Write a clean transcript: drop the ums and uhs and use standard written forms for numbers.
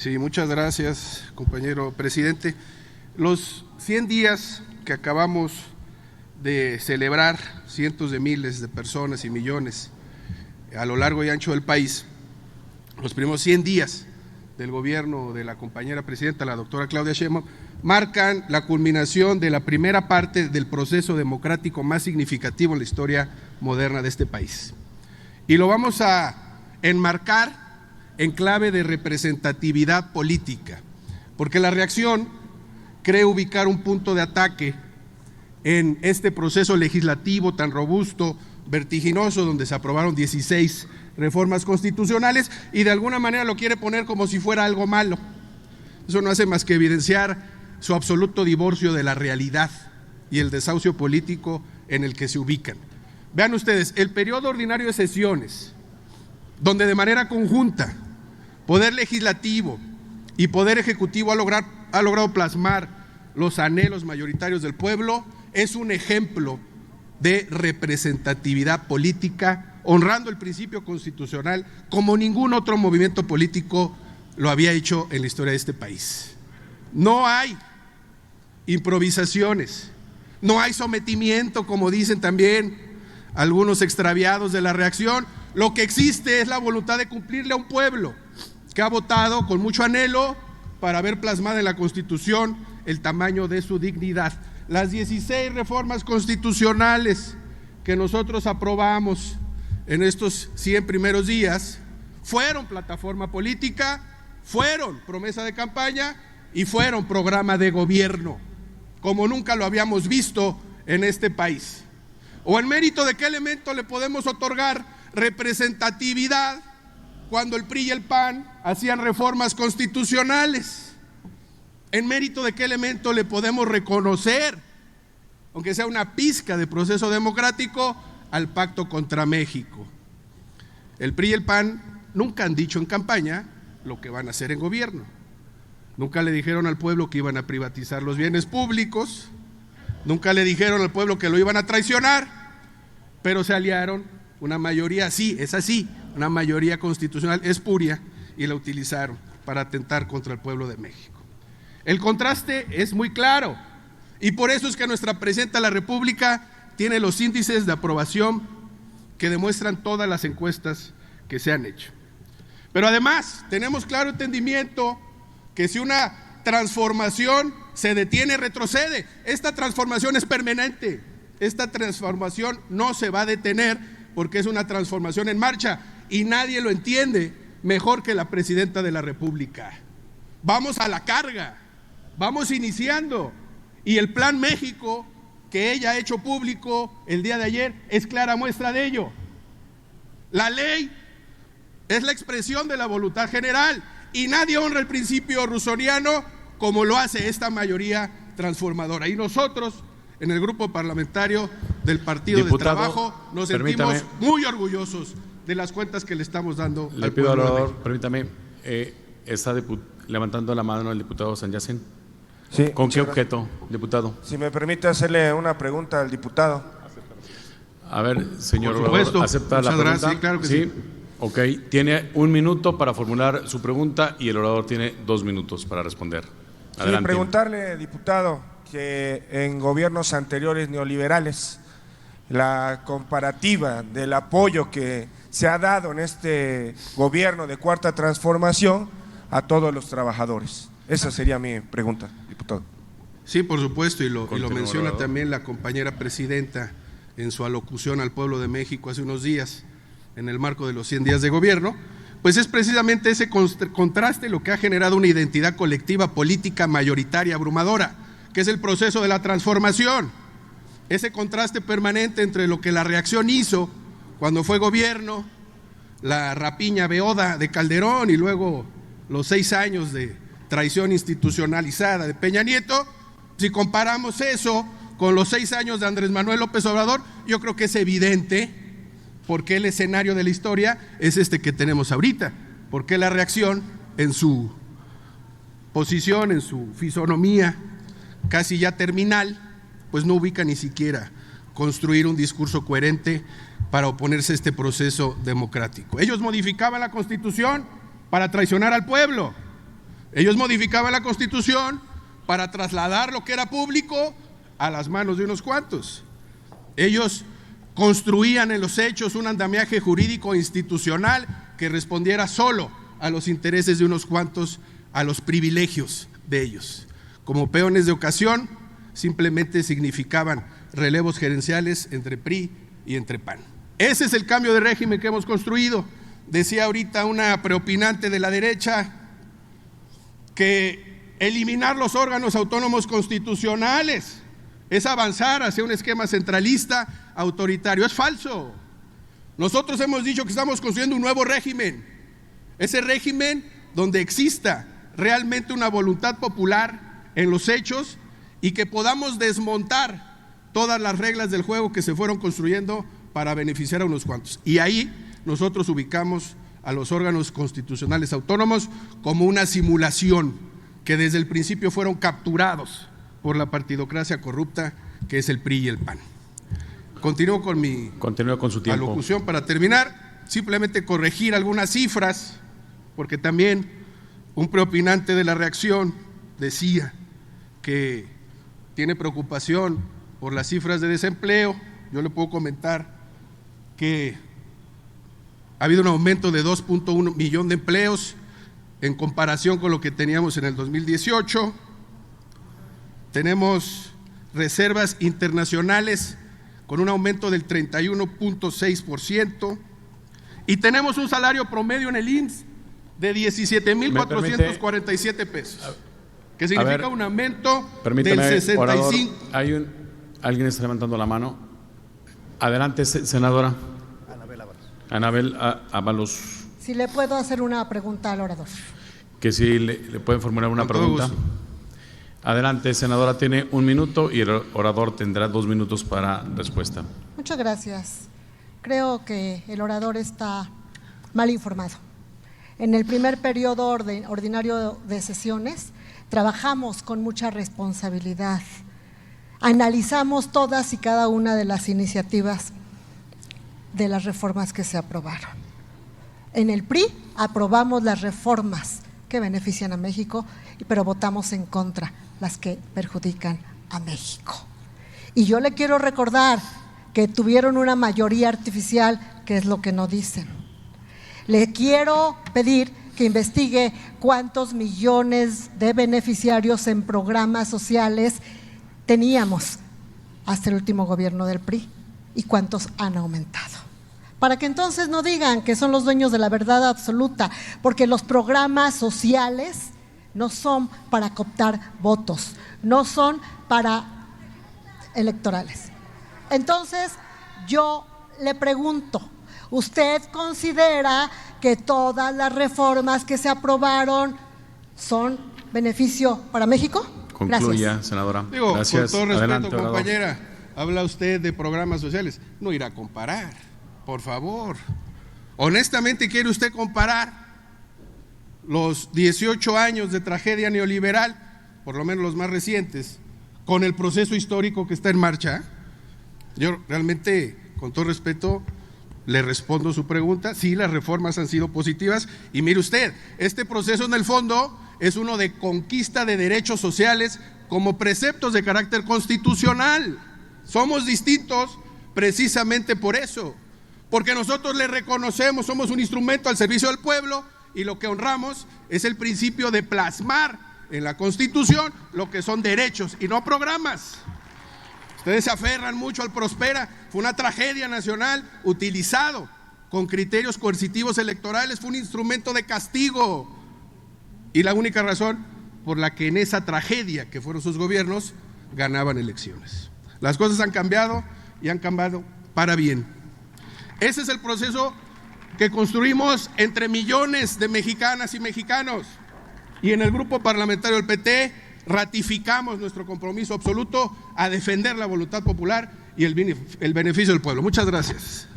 Sí, muchas gracias, compañero presidente. Los 100 días que acabamos de celebrar, cientos de miles de personas y millones a lo largo y ancho del país, los primeros 100 días del gobierno de la compañera presidenta, la doctora Claudia Sheinbaum, marcan la culminación de la primera parte del proceso democrático más significativo en la historia moderna de este país. Y lo vamos a enmarcar en clave de representatividad política, porque la reacción cree ubicar un punto de ataque en este proceso legislativo tan robusto, vertiginoso, donde se aprobaron 16 reformas constitucionales y de alguna manera lo quiere poner como si fuera algo malo. Eso no hace más que evidenciar su absoluto divorcio de la realidad y el desahucio político en el que se ubican. Vean ustedes, el periodo ordinario de sesiones, donde de manera conjunta Poder Legislativo y Poder Ejecutivo ha logrado plasmar los anhelos mayoritarios del pueblo, es un ejemplo de representatividad política, honrando el principio constitucional como ningún otro movimiento político lo había hecho en la historia de este país. No hay improvisaciones, no hay sometimiento, como dicen también algunos extraviados de la reacción. Lo que existe es la voluntad de cumplirle a un pueblo que ha votado con mucho anhelo para ver plasmada en la Constitución el tamaño de su dignidad. Las 16 reformas constitucionales que nosotros aprobamos en estos 100 primeros días fueron plataforma política, fueron promesa de campaña y fueron programa de gobierno, como nunca lo habíamos visto en este país. ¿O en mérito de qué elemento le podemos otorgar representatividad cuando el PRI y el PAN hacían reformas constitucionales? ¿En mérito de qué elemento le podemos reconocer, aunque sea una pizca de proceso democrático, al pacto contra México? El PRI y el PAN nunca han dicho en campaña lo que van a hacer en gobierno. Nunca le dijeron al pueblo que iban a privatizar los bienes públicos, nunca le dijeron al pueblo que lo iban a traicionar, pero se aliaron, una mayoría, sí, es así, una mayoría constitucional espuria, y la utilizaron para atentar contra el pueblo de México. El contraste es muy claro, y por eso es que nuestra presidenta de la República tiene los índices de aprobación que demuestran todas las encuestas que se han hecho. Pero además tenemos claro entendimiento que si una transformación se detiene, retrocede. Esta transformación es permanente, esta transformación no se va a detener porque es una transformación en marcha y nadie lo entiende mejor que la presidenta de la República. Vamos a la carga, vamos iniciando, y el Plan México que ella ha hecho público el día de ayer es clara muestra de ello. La ley es la expresión de la voluntad general y nadie honra el principio rousseauiano como lo hace esta mayoría transformadora. Y nosotros, en el grupo parlamentario del Partido del Trabajo, nos sentimos muy orgullosos de las cuentas que le estamos dando al pueblo de México. Permítame, está levantando la mano el diputado San Yacen. Sí, ¿Con qué objeto, diputado? Si me permite hacerle una pregunta al diputado. A ver, señor orador, ¿acepta la pregunta? Sí, claro que sí. Ok, tiene 1 minuto para formular su pregunta y el orador tiene 2 minutos para responder. Adelante. Sí, preguntarle, diputado, que en gobiernos anteriores neoliberales, la comparativa del apoyo que se ha dado en este gobierno de Cuarta Transformación a todos los trabajadores. Esa sería mi pregunta, diputado. Sí, por supuesto, y lo menciona también la compañera presidenta en su alocución al pueblo de México hace unos días, en el marco de los 100 días de gobierno, pues es precisamente ese contraste lo que ha generado una identidad colectiva política mayoritaria abrumadora, que es el proceso de la transformación. Ese contraste permanente entre lo que la reacción hizo cuando fue gobierno, la rapiña beoda de Calderón y luego los 6 años de traición institucionalizada de Peña Nieto. Si comparamos eso con los 6 años de Andrés Manuel López Obrador, yo creo que es evidente porque el escenario de la historia es este que tenemos ahorita, porque la reacción en su posición, en su fisonomía casi ya terminal, pues no ubica ni siquiera construir un discurso coherente para oponerse a este proceso democrático. Ellos modificaban la Constitución para traicionar al pueblo. Ellos modificaban la Constitución para trasladar lo que era público a las manos de unos cuantos. Ellos construían en los hechos un andamiaje jurídico institucional que respondiera solo a los intereses de unos cuantos, a los privilegios de ellos. Como peones de ocasión, simplemente significaban relevos gerenciales entre PRI y entre PAN. Ese es el cambio de régimen que hemos construido. Decía ahorita una preopinante de la derecha que eliminar los órganos autónomos constitucionales es avanzar hacia un esquema centralista autoritario. Es falso. Nosotros hemos dicho que estamos construyendo un nuevo régimen. Ese régimen donde exista realmente una voluntad popular en los hechos y que podamos desmontar todas las reglas del juego que se fueron construyendo para beneficiar a unos cuantos. Y ahí nosotros ubicamos a los órganos constitucionales autónomos como una simulación que desde el principio fueron capturados por la partidocracia corrupta que es el PRI y el PAN. Continúo con su tiempo. Alocución para terminar, simplemente corregir algunas cifras, porque también un preopinante de la reacción decía que tiene preocupación por las cifras de desempleo. Yo le puedo comentar que ha habido un aumento de 2.1 millón de empleos en comparación con lo que teníamos en el 2018. Tenemos reservas internacionales con un aumento del 31.6% y tenemos un salario promedio en el IMSS de 17,447 pesos, que significa un aumento del 65%. Orador, alguien está levantando la mano. Adelante, senadora. Anabel Ábalos. Si le puedo hacer una pregunta al orador. Que si le pueden formular una pregunta. Adelante, senadora, tiene 1 minuto y el orador tendrá 2 minutos para respuesta. Muchas gracias. Creo que el orador está mal informado. En el primer periodo ordinario de sesiones trabajamos con mucha responsabilidad. Analizamos todas y cada una de las iniciativas de las reformas que se aprobaron. En el PRI aprobamos las reformas que benefician a México, pero votamos en contra las que perjudican a México. Y yo le quiero recordar que tuvieron una mayoría artificial, que es lo que no dicen. Le quiero pedir que investigue cuántos millones de beneficiarios en programas sociales teníamos hasta el último gobierno del PRI y cuántos han aumentado. Para que entonces no digan que son los dueños de la verdad absoluta, porque los programas sociales no son para cooptar votos, no son para electorales. Entonces, yo le pregunto, ¿usted considera que todas las reformas que se aprobaron son beneficio para México? Concluya, gracias. Senadora. Gracias. Con todo respeto, adelante, compañera, habla usted de programas sociales, no irá a comparar, por favor. Honestamente, ¿quiere usted comparar los 18 años de tragedia neoliberal, por lo menos los más recientes, con el proceso histórico que está en marcha? Yo realmente, con todo respeto, le respondo su pregunta. Sí, las reformas han sido positivas y mire usted, este proceso en el fondo es uno de conquista de derechos sociales como preceptos de carácter constitucional. Somos distintos precisamente por eso, porque nosotros le reconocemos, somos un instrumento al servicio del pueblo y lo que honramos es el principio de plasmar en la Constitución lo que son derechos y no programas. Ustedes se aferran mucho al Prospera, fue una tragedia nacional utilizado con criterios coercitivos electorales, fue un instrumento de castigo y la única razón por la que en esa tragedia que fueron sus gobiernos ganaban elecciones. Las cosas han cambiado y han cambiado para bien. Ese es el proceso que construimos entre millones de mexicanas y mexicanos y en el grupo parlamentario del PT ratificamos nuestro compromiso absoluto a defender la voluntad popular y el beneficio del pueblo. Muchas gracias.